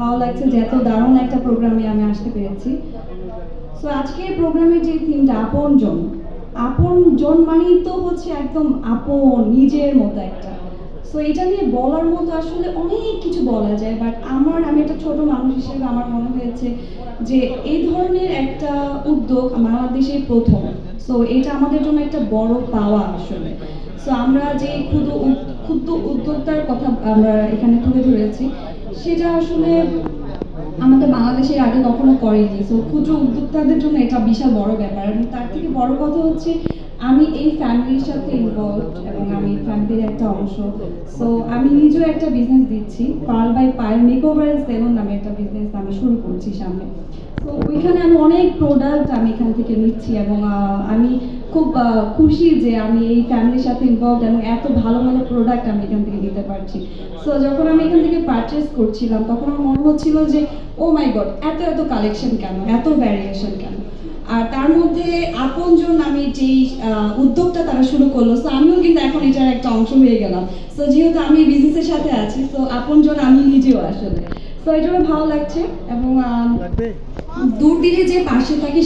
ভালো লাগছে যে এত দারুণ একটা প্রোগ্রামে আমি আসতে পেরেছি। সো আজকের প্রোগ্রামের যে থিমটা আপনজন, আপনজন মানেই তো হচ্ছে একদম আপন নিজের মতো একটা। সো এটা নিয়ে বলার মতো আসলে অনেক কিছু বলা যায়, বাট আমি একটা ছোট মানুষ হিসেবে আমার মনে হয়েছে যে এই ধরনের একটা উদ্যোগ বাংলাদেশে প্রথম। সো এটা আমাদের জন্য একটা বড় পাওয়া আসলে। সো আমরা যে ক্ষুদ্র উদ্যোক্তার কথা আমরা এখানে তুলে ধরেছি, সেটা আসলে আমাদের বাংলাদেশের আগে কখনো করেনি। সো ক্ষুদ্র উদ্যোক্তাদের জন্য এটা বিশাল বড় ব্যাপার, এবং তার থেকে বড় কথা হচ্ছে আমি এই ফ্যামিলির সাথে ইনভলভ এবং আমি ফ্যামিলির একটা অংশ। সো আমি নিজেও একটা বিজনেস দিচ্ছি, Pearl by Payel makeover and salon নামে একটা বিজনেস আমি শুরু করছি সামনে। তো ওইখানে আমি অনেক প্রোডাক্ট আমি এখান থেকে নিচ্ছি, এবং আমি খুব খুশি যে আমি এই ফ্যামিলির সাথে ইনভলভ এবং এত ভালো ভালো প্রোডাক্ট আমি এখান থেকে দিতে পারছি। সো যখন আমি এখান থেকে পারচেস করছিলাম, তখন আমার মনে হচ্ছিল যে ও মাই গড, এত এত কালেকশন কেন, এত ভ্যারিয়েশন কেন। আর তার মধ্যে আপনজন আমি যেই উদ্যোগটা তারা শুরু করলো, সো আমিও কিন্তু এখন এটার একটা অংশ হয়ে গেলাম। সো যেহেতু আমি বিজনেসের সাথে আছি, সো আপনজন আমি নিজেও আসলে। সো এটা ভালো লাগছে, এবং দূর দিনে যে পাশে থাকি